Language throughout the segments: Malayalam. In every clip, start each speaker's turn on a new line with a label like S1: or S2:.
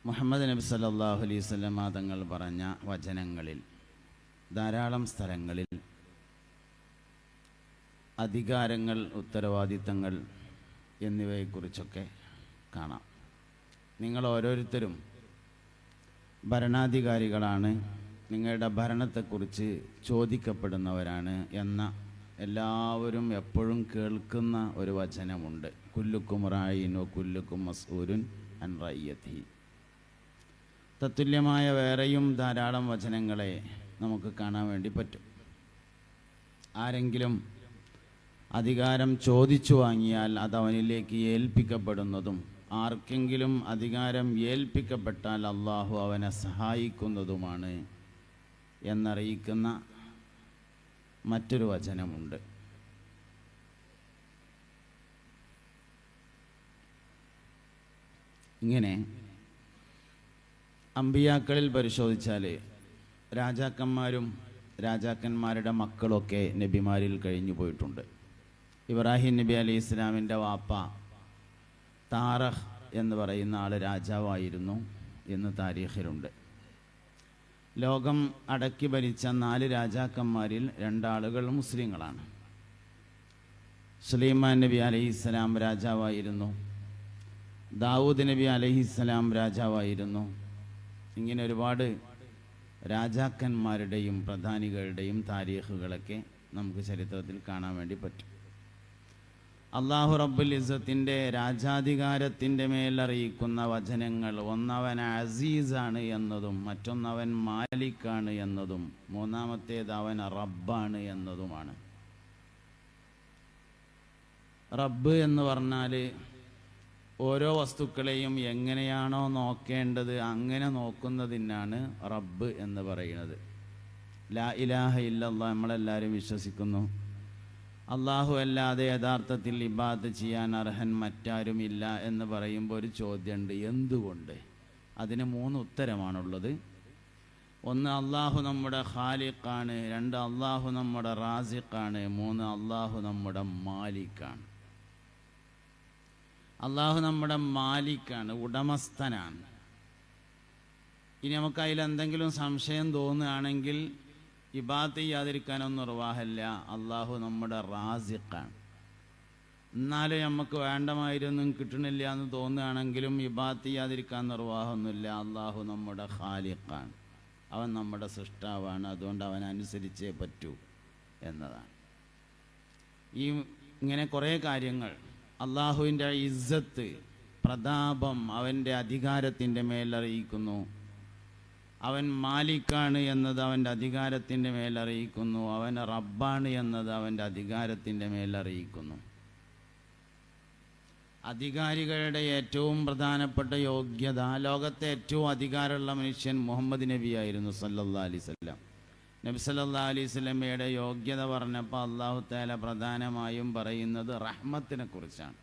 S1: മുഹമ്മദ് നബി സല്ലല്ലാഹു അലൈഹി വസല്ലം തങ്ങൾ പറഞ്ഞ വചനങ്ങളിൽ ധാരാളം സ്ഥലങ്ങളിൽ അധികാരങ്ങൾ, ഉത്തരവാദിത്തങ്ങൾ എന്നിവയെക്കുറിച്ചൊക്കെ കാണാം. നിങ്ങൾ ഓരോരുത്തരും ഭരണാധികാരികളാണ്, നിങ്ങളുടെ ഭരണത്തെക്കുറിച്ച് ചോദിക്കപ്പെടുന്നവരാണ് എന്ന എല്ലാവരും എപ്പോഴും കേൾക്കുന്ന ഒരു വചനമുണ്ട്. കുല്ലുക്കും റായിൻ വ കുല്ലുക്കും മസ്ഊലുൻ അൻ റഇയ്യതിഹി. തത്തുല്യമായ വേറെയും ധാരാളം വചനങ്ങളെ നമുക്ക് കാണാൻ വേണ്ടി പറ്റും. ആരെങ്കിലും അധികാരം ചോദിച്ചു വാങ്ങിയാൽ അത് അവനിലേക്ക് ഏൽപ്പിക്കപ്പെടുന്നതും ആർക്കെങ്കിലും അധികാരം ഏൽപ്പിക്കപ്പെട്ടാൽ അള്ളാഹു അവനെ സഹായിക്കുന്നതുമാണ് എന്നറിയിക്കുന്ന മറ്റൊരു വചനമുണ്ട്. ഇങ്ങനെ അമ്പിയാക്കളിൽ പരിശോധിച്ചാൽ രാജാക്കന്മാരും രാജാക്കന്മാരുടെ മക്കളൊക്കെ നബിമാരിൽ കഴിഞ്ഞു പോയിട്ടുണ്ട്. ഇബ്രാഹിം നബി അലൈഹി ഇസ്ലാമിൻ്റെ വാപ്പ താറഹ് എന്ന് പറയുന്ന ആൾ രാജാവായിരുന്നു എന്ന് താരീഖിലുണ്ട്. ലോകം അടക്കി ഭരിച്ച 4 രാജാക്കന്മാരിൽ 2 ആളുകൾ മുസ്ലിങ്ങളാണ്. സുലൈമാൻ നബി അലൈഹിസ്സലാം രാജാവായിരുന്നു, ദാവൂദ് നബി അലൈഹിസ്സലാം രാജാവായിരുന്നു. ഇങ്ങനെ ഒരുപാട് രാജാക്കന്മാരുടെയും പ്രധാനികളുടെയും താരീഖുകളൊക്കെ നമുക്ക് ചരിത്രത്തിൽ കാണാൻ വേണ്ടി പറ്റും. അള്ളാഹു റബ്ബുൽ ഇസ്സത്തിൻ്റെ രാജാധികാരത്തിൻ്റെ മേലറിയിക്കുന്ന വചനങ്ങൾ, ഒന്നവൻ അസീസാണ് എന്നതും മറ്റൊന്നവൻ മാലിക്കാണ് എന്നതും മൂന്നാമത്തേത് അവൻ റബ്ബാണ് എന്നതുമാണ്. റബ്ബ് എന്ന് പറഞ്ഞാൽ ഓരോ വസ്തുക്കളെയും എങ്ങനെയാണോ നോക്കേണ്ടത് അങ്ങനെ നോക്കുന്നതിനാണ് റബ്ബ് എന്ന് പറയുന്നത്. ലാ ഇലാഹ ഇല്ലല്ലാഹ് നമ്മളെല്ലാവരും വിശ്വസിക്കുന്നു. അള്ളാഹു അല്ലാതെ യഥാർത്ഥത്തിൽ ഇബാദത്ത് ചെയ്യാൻ അർഹൻ മറ്റാരുമില്ല എന്ന് പറയുമ്പോൾ ഒരു ചോദ്യമുണ്ട്, എന്തുകൊണ്ട്? അതിന് 3 ഉത്തരമാണുള്ളത്. 1, അള്ളാഹു നമ്മുടെ ഖാലിഖാണ്. 2, അള്ളാഹു നമ്മുടെ റാസിഖാണ്. 3, അള്ളാഹു നമ്മുടെ മാലിക്കാണ്. അള്ളാഹു നമ്മുടെ മാലിക്കാണ്, ഉടമസ്ഥനാണ്. ഇനി നമുക്ക് അതിലെന്തെങ്കിലും സംശയം തോന്നുകയാണെങ്കിൽ ഇബാദത്ത് ചെയ്യാതിരിക്കാനൊന്നും നിർവാഹമില്ല. അള്ളാഹു നമ്മുടെ റാസിഖാണ്. എന്നാലും നമുക്ക് വേണ്ടമായിരുന്നും കിട്ടണില്ല എന്ന് തോന്നുകയാണെങ്കിലും ഇബാദത്ത് ചെയ്യാതിരിക്കാൻ നിർവാഹമൊന്നുമില്ല. അള്ളാഹു നമ്മുടെ ഖാലിഖാണ്, അവൻ നമ്മുടെ സൃഷ്ടാവാണ്, അതുകൊണ്ട് അവനനുസരിച്ചേ പറ്റൂ എന്നതാണ്. ഇങ്ങനെ കുറേ കാര്യങ്ങൾ, അള്ളാഹുവിൻ്റെ ഇസ്സത്ത്, പ്രതാപം അവൻ്റെ അധികാരത്തിൻ്റെ മേലറിയിക്കുന്നു. അവൻ മാലിക്കാണ് എന്നത് അവൻ്റെ അധികാരത്തിൻ്റെ മേലറിയിക്കുന്നു. അവൻ റബ്ബാണ് എന്നത് അവൻ്റെ അധികാരത്തിൻ്റെ മേലറിയിക്കുന്നു. അധികാരികളുടെ ഏറ്റവും പ്രധാനപ്പെട്ട യോഗ്യത, ലോകത്തെ ഏറ്റവും അധികാരമുള്ള മനുഷ്യൻ മുഹമ്മദ് നബിയായിരുന്നു സല്ലല്ലാഹു അലൈഹി വസല്ലം. നബി സല്ലല്ലാഹു അലൈഹി വസല്ലമയുടെ യോഗ്യത പറഞ്ഞപ്പോൾ അല്ലാഹു തആല പ്രധാനമായും പറയുന്നത് റഹ്മത്തിനെ കുറിച്ചാണ്.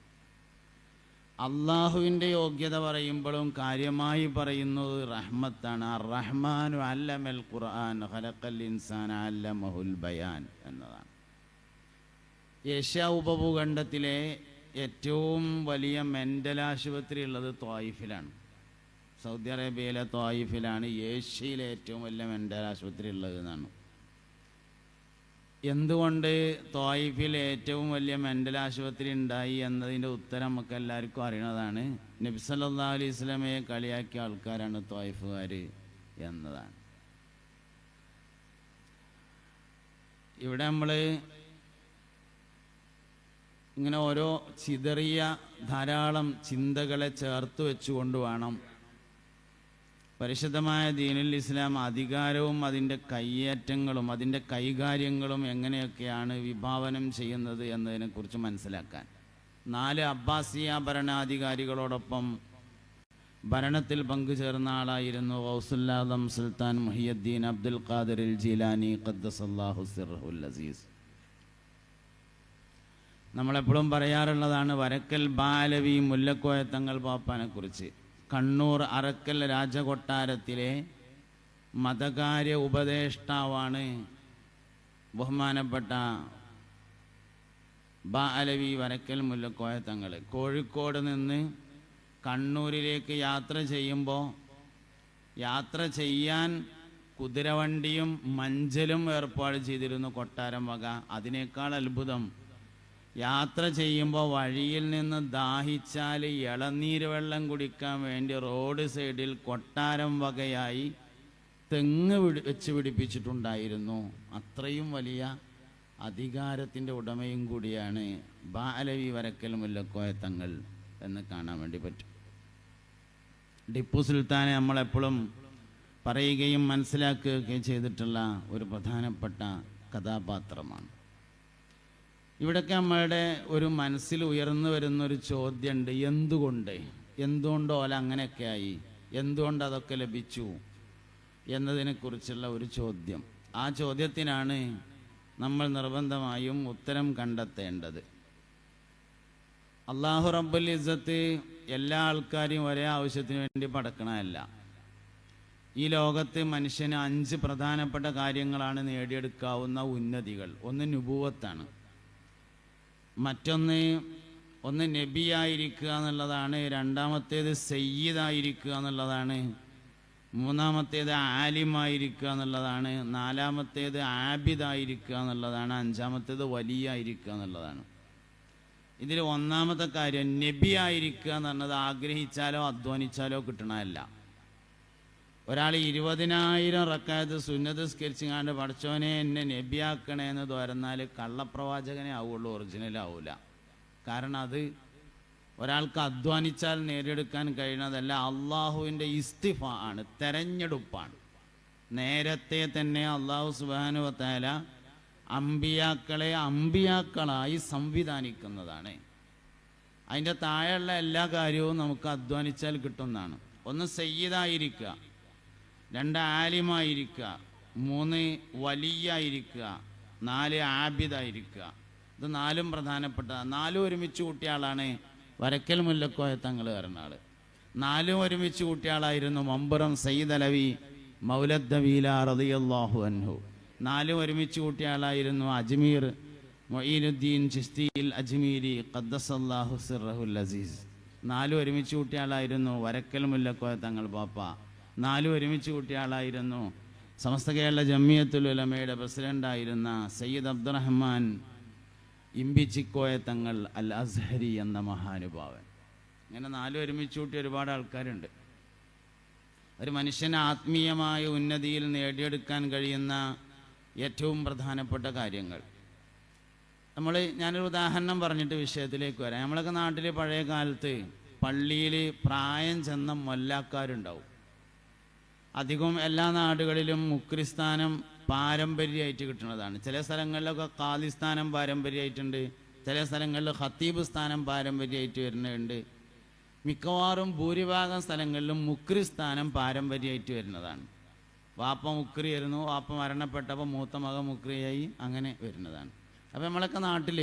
S1: അള്ളാഹുവിൻ്റെ യോഗ്യത പറയുമ്പോഴും കാര്യമായി പറയുന്നത് റഹ്മത്താണ്. അർ-റഹ്മാനു അല്ലമൽ ഖുർആൻ ഖലഖൽ ഇൻസാന അല്ലമഹുൽ ബയാൻ എന്നതാണ്. ഏഷ്യ ഉപഭൂഖണ്ഡത്തിലെ ഏറ്റവും വലിയ മെൻ്റൽ ആശുപത്രി ഉള്ളത് ത്വായിഫിലാണ്. സൗദി അറേബ്യയിലെ ത്വായിഫിലാണ് ഏഷ്യയിലെ ഏറ്റവും വലിയ മെൻ്റൽ ആശുപത്രി ഉള്ളത് എന്നാണ്. എന്തുകൊണ്ട് ത്വായിഫിൽ ഏറ്റവും വലിയ മെൻ്റൽ ആശുപത്രി ഉണ്ടായി എന്നതിൻ്റെ ഉത്തരം നമുക്ക് എല്ലാവർക്കും അറിയുന്നതാണ്. നബി സല്ലല്ലാഹു അലൈഹി വസല്ലമയെ കളിയാക്കിയ ആൾക്കാരാണ് ത്വായിഫുകാർ എന്നതാണ്. ഇവിടെ നമ്മൾ ഇങ്ങനെ ഓരോ ചിതറിയ ധാരാളം ചിന്തകളെ ചേർത്ത് വെച്ചുകൊണ്ട് വേണം പരിശുദ്ധമായ ദീനുൽ ഇസ്ലാം അധികാരവും അതിൻ്റെ കയ്യേറ്റങ്ങളും അതിൻ്റെ കൈകാര്യങ്ങളും എങ്ങനെയൊക്കെയാണ് വിഭാവനം ചെയ്യുന്നത് എന്നതിനെക്കുറിച്ച് മനസ്സിലാക്കാൻ. 4 അബ്ബാസിയ ഭരണാധികാരികളോടൊപ്പം ഭരണത്തിൽ പങ്കുചേർന്ന ആളായിരുന്നു ഗൗസുൽ ആദം സുൽത്താൻ മുഹിയുദ്ദീൻ അബ്ദുൽ ഖാദിർ ജീലാനി ഖദ്ദസല്ലാഹു സിർറുൽ അസീസ്. നമ്മളെപ്പോഴും പറയാറുള്ളതാണ് വരക്കൽ ബാലവി മുല്ലക്കോയ തങ്ങൾ പാപ്പാനെ കുറിച്ച്. കണ്ണൂർ അറക്കൽ രാജകൊട്ടാരത്തിലെ മതകാര്യ ഉപദേഷ്ടാവാണ് ബഹുമാനപ്പെട്ട ബാലവി വരക്കൽ മുല്ലക്കോയ തങ്ങൾ. കോഴിക്കോട് നിന്ന് കണ്ണൂരിലേക്ക് യാത്ര ചെയ്യുമ്പോൾ യാത്ര ചെയ്യാൻ കുതിരവണ്ടിയും മഞ്ചലും ഏർപ്പാട് ചെയ്തിരുന്നു കൊട്ടാരം വക. അതിനേക്കാൾ അത്ഭുതം, യാത്ര ചെയ്യുമ്പോൾ വഴിയിൽ നിന്ന് ദാഹിച്ചാൽ ഇളനീര് വെള്ളം കുടിക്കാൻ വേണ്ടി റോഡ് സൈഡിൽ കൊട്ടാരം വകയായി തെങ്ങ് വെച്ച് പിടിപ്പിച്ചിട്ടുണ്ടായിരുന്നു. അത്രയും വലിയ അധികാരത്തിൻ്റെ ഉടമയും കൂടിയാണ് ബാലവി വരക്കൽ മുല്ലക്കോയ തങ്ങൾ എന്ന് കാണാൻ വേണ്ടി പറ്റും. ടിപ്പു സുൽത്താനെ നമ്മളെപ്പോഴും പറയുകയും മനസ്സിലാക്കുകയൊക്കെ ചെയ്തിട്ടുള്ള ഒരു പ്രധാനപ്പെട്ട കഥാപാത്രമാണ്. ഇവിടെയൊക്കെ നമ്മളുടെ ഒരു മനസ്സിൽ ഉയർന്നു വരുന്നൊരു ചോദ്യമുണ്ട്, എന്തുകൊണ്ട് ഓല അങ്ങനെയൊക്കെ ആയി, എന്തുകൊണ്ട് അതൊക്കെ ലഭിച്ചു എന്നതിനെക്കുറിച്ചുള്ള ഒരു ചോദ്യം. ആ ചോദ്യത്തിനാണ് നമ്മൾ നിർബന്ധമായും ഉത്തരം കണ്ടെത്തേണ്ടത്. അല്ലാഹു റബ്ബുൽ ഇസ്സത്ത് എല്ലാ ആൾക്കാരെയും ഒരേ ആവശ്യത്തിന് വേണ്ടി പടക്കണമല്ല. ഈ ലോകത്ത് മനുഷ്യന് 5 പ്രധാനപ്പെട്ട കാര്യങ്ങളാണ് നേടിയെടുക്കാവുന്ന ഉന്നതികൾ. ഒന്ന് നുബുവത്താണ്, ഒന്ന് നബിയായിരിക്കുക എന്നുള്ളതാണ്, രണ്ടാമത്തേത് സയ്യിദായിരിക്കുക എന്നുള്ളതാണ്, മൂന്നാമത്തേത് ആലിമായിരിക്കുക എന്നുള്ളതാണ്, നാലാമത്തേത് ആബിദായിരിക്കുക എന്നുള്ളതാണ്, അഞ്ചാമത്തേത് വലിയായിരിക്കുക എന്നുള്ളതാണ്. ഇതിൽ ഒന്നാമത്തെ കാര്യം നബിയായിരിക്കുക എന്ന് പറഞ്ഞത് ആഗ്രഹിച്ചാലോ അധ്വാനിച്ചാലോ കിട്ടണമല്ല. ഒരാൾ 20,000 റക്അത്ത് സുന്നത്ത് സ്കരിച്ചിങ്ങാണ്ട് പഠിച്ചോനെ എന്നെ നബിയാക്കണേ എന്ന് തുറന്നാൽ കള്ളപ്രവാചകനെ ആവുള്ളൂ, ഒറിജിനൽ ആവൂല. കാരണം അത് ഒരാൾക്ക് അധ്വാനിച്ചാൽ നേടിയെടുക്കാൻ കഴിയുന്നതല്ല, അള്ളാഹുവിൻ്റെ ഇസ്തിഫ ആണ്, തെരഞ്ഞെടുപ്പാണ്. നേരത്തെ തന്നെ അള്ളാഹു സുബ്ഹാനഹു വ തആല അമ്പിയാക്കളെ അമ്പിയാക്കളായി സംവിധാനിക്കുന്നതാണ്. അതിൻ്റെ താഴെയുള്ള എല്ലാ കാര്യവും നമുക്ക് അധ്വാനിച്ചാൽ കിട്ടുന്നതാണ്. ഒന്ന് സയ്യിദായിരിക്കുക, 2 ആലിമായിരിക്കുക, 3 വലിയായിരിക്കുക, 4 ആബിദായിരിക്കുക. ഇത് 4ഉം പ്രധാനപ്പെട്ട, 4 ഒരുമിച്ച് കൂട്ടിയ ആളാണ് വരക്കൽ മുല്ലക്കോയ തങ്ങൾ പറഞ്ഞ ആൾ. 4 ഒരുമിച്ച് കൂട്ടിയ ആളായിരുന്നു മമ്പുറം സയ്യിദ് അലവി മൗലദ്ദവീല റളിയല്ലാഹു അൻഹു. 4 ഒരുമിച്ച് കൂട്ടിയ ആളായിരുന്നു അജ്മീർ മൊഈനുദ്ദീൻ ചിശ്തിയിൽ അജ്മീരി ഖദ്ദസല്ലാഹു സിർറഹുൽ അസീസ്. 4 ഒരുമിച്ച് കൂട്ടിയ ആളായിരുന്നു വരക്കൽ മുല്ലക്കോയ തങ്ങൾ പാപ്പ. 4 ഒരുമിച്ച് കൂട്ടിയ ആളായിരുന്നു സമസ്ത കേരള ജമിയത്തുൽ ഉലമയുടെ പ്രസിഡൻ്റായിരുന്ന സയ്യിദ് അബ്ദുറഹ്മാൻ ഇമ്പിച്ചിക്കോയ തങ്ങൾ അൽ അസ്ഹരി എന്ന മഹാനുഭാവൻ. ഇങ്ങനെ 4 ഒരുമിച്ച് കൂട്ടിയ ഒരുപാട് ആൾക്കാരുണ്ട്. ഒരു മനുഷ്യന് ആത്മീയമായ ഉന്നതിയിൽ നേടിയെടുക്കാൻ കഴിയുന്ന ഏറ്റവും പ്രധാനപ്പെട്ട കാര്യങ്ങൾ. ഞാനൊരു ഉദാഹരണം പറഞ്ഞിട്ട് വിഷയത്തിലേക്ക് വരാം. നമ്മളൊക്കെ നാട്ടിൽ പഴയ കാലത്ത് പള്ളിയിൽ പ്രായം ചെന്ന മൊല്ലാക്കാരുണ്ടാവും. അധികം എല്ലാ നാടുകളിലും മുക്രിസ്ഥാനം പാരമ്പര്യമായിട്ട് കിട്ടുന്നതാണ്. ചില സ്ഥലങ്ങളിലൊക്കെ ഖാദി സ്ഥാനം പാരമ്പര്യമായിട്ടുണ്ട്, ചില സ്ഥലങ്ങളിൽ ഖത്തീബ് സ്ഥാനം പാരമ്പര്യമായിട്ട് വരുന്നുണ്ട്. മിക്കവാറും ഭൂരിഭാഗം സ്ഥലങ്ങളിലും മുക്രി സ്ഥാനം പാരമ്പര്യമായിട്ട് വരുന്നതാണ്. വാപ്പ മുക്രിയായിരുന്നു, വാപ്പ മരണപ്പെട്ടപ്പോൾ മൂത്ത മകൻ മുക്രിയായി, അങ്ങനെ വരുന്നതാണ്. അപ്പോൾ നമ്മളൊക്കെ നാട്ടിൽ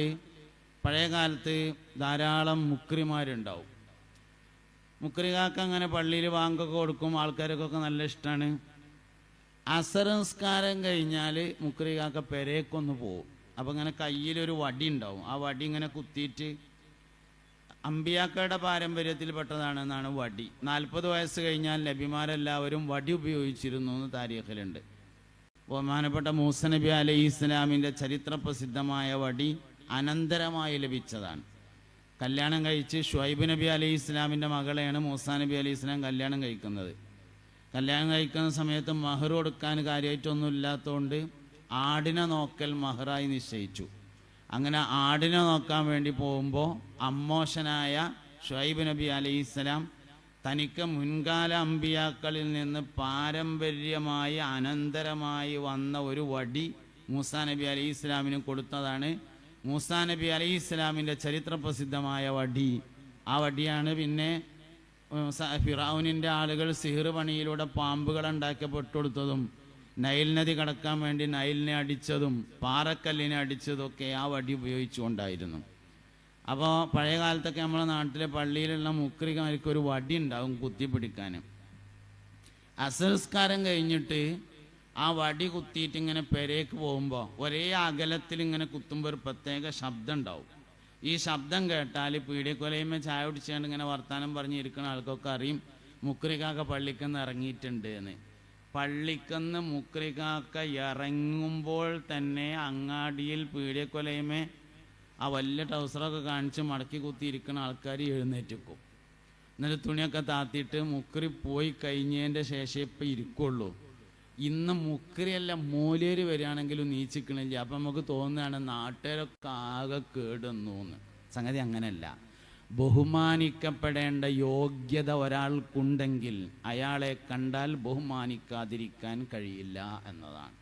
S1: പഴയ കാലത്ത് ധാരാളം മുക്രിമാരുണ്ടാവും. മുക്രികാർക്ക് അങ്ങനെ പള്ളിയിൽ വാങ്കൊക്കെ കൊടുക്കും, ആൾക്കാർക്കൊക്കെ നല്ല ഇഷ്ടമാണ്. അസർ നിസ്കാരം കഴിഞ്ഞാൽ മുക്രികാക്ക പെരേക്കൊന്ന് പോകും. അപ്പോൾ ഇങ്ങനെ കയ്യിലൊരു വടി ഉണ്ടാവും. ആ വടി ഇങ്ങനെ കുത്തിയിട്ട്, അമ്പിയാക്കളുടെ പാരമ്പര്യത്തിൽപ്പെട്ടതാണെന്നാണ് വടി. 40 വയസ്സ് കഴിഞ്ഞാൽ നബിമാരെല്ലാവരും വടി ഉപയോഗിച്ചിരുന്നു എന്ന് താരീഖിലുണ്ട്. ബഹുമാനപ്പെട്ട മൂസ നബി അലൈഹി ഇസ്ലാമിൻ്റെ ചരിത്രപ്രസിദ്ധമായ വടി അനന്തരമായി ലഭിച്ചതാണ്. കല്യാണം കഴിച്ച് ഷുഐബ് നബി അലൈഹി ഇസ്ലാമിൻ്റെ മകളെയാണ് മൂസാ നബി അലൈഹി ഇസ്ലാം കല്യാണം കഴിക്കുന്നത്. കല്യാണം കഴിക്കുന്ന സമയത്ത് മഹർ കൊടുക്കാൻ കാര്യമായിട്ടൊന്നും ഇല്ലാത്തതുകൊണ്ട് ആടിനെ നോക്കൽ മഹറായി നിശ്ചയിച്ചു. അങ്ങനെ ആടിനെ നോക്കാൻ വേണ്ടി പോകുമ്പോൾ അമ്മോശനായ ഷുഐബ് നബി അലൈഹി ഇസ്ലാം തനിക്ക് മുൻകാല അമ്പിയാക്കളിൽ നിന്ന് പാരമ്പര്യമായി അനന്തരമായി വന്ന ഒരു വടി മൂസാ നബി അലൈഹി ഇസ്ലാമിന് കൊടുത്തതാണ്. മൂസാ നബി അലൈഹി ഇസ്ലാമിൻ്റെ ചരിത്രപ്രസിദ്ധമായ വടി. ആ വടിയാണ് പിന്നെ ഫിറഔനിൻ്റെ ആളുകൾ സിഹിർ പണിയിലൂടെ പാമ്പുകളുണ്ടാക്കി പെട്ടുകൊടുത്തതും, നൈൽ നദി കടക്കാൻ വേണ്ടി നൈലിനെ അടിച്ചതും, പാറക്കല്ലിനെ അടിച്ചതൊക്കെ ആ വടി ഉപയോഗിച്ചുകൊണ്ടായിരുന്നു. അപ്പോൾ പഴയ കാലത്തൊക്കെ നമ്മുടെ നാട്ടിലെ പള്ളിയിലുള്ള മുക്രിമാർക്ക് ഒരു വടി ഉണ്ടാവും കുത്തിപ്പിടിക്കാൻ. അസംസ്കാരം കഴിഞ്ഞിട്ട് ആ വടി കുത്തിയിട്ട് ഇങ്ങനെ പെരേക്ക് പോകുമ്പോൾ ഒരേ അകലത്തിൽ ഇങ്ങനെ കുത്തുമ്പോൾ ഒരു പ്രത്യേക ശബ്ദം ഉണ്ടാവും. ഈ ശബ്ദം കേട്ടാൽ പീടിയക്കൊലയുമ്പോൾ ചായ കുടിച്ചുകൊണ്ട് ഇങ്ങനെ വർത്താനം പറഞ്ഞിരിക്കുന്ന ആൾക്കൊക്കെ അറിയും മുക്രിക്കാക്ക പള്ളിക്കന്ന് ഇറങ്ങിയിട്ടുണ്ട് എന്ന്. പള്ളിക്കന്ന് മുക്രിക്കാക്ക ഇറങ്ങുമ്പോൾ തന്നെ അങ്ങാടിയിൽ പീഡിയക്കൊലയമേ ആ വലിയ ടൗസറൊക്കെ കാണിച്ച് മടക്കി കുത്തിയിരിക്കുന്ന ആൾക്കാർ എഴുന്നേറ്റിക്കും. എന്നിട്ട് തുണിയൊക്കെ താത്തിയിട്ട് മുക്രി പോയി കഴിഞ്ഞതിൻ്റെ ശേഷം ഇപ്പം ഇരിക്കുള്ളൂ. ഇന്ന് മുക്രിയല്ല മൂലേര് വരികയാണെങ്കിലും നീച്ചിക്കണില്ല. അപ്പം നമുക്ക് തോന്നുകയാണ് നാട്ടുകാരൊക്കെ ആകെ കേടുന്നു എന്ന്. സംഗതി അങ്ങനെയല്ല. ബഹുമാനിക്കപ്പെടേണ്ട യോഗ്യത ഒരാൾക്കുണ്ടെങ്കിൽ അയാളെ കണ്ടാൽ ബഹുമാനിക്കാതിരിക്കാൻ കഴിയില്ല എന്നതാണ്.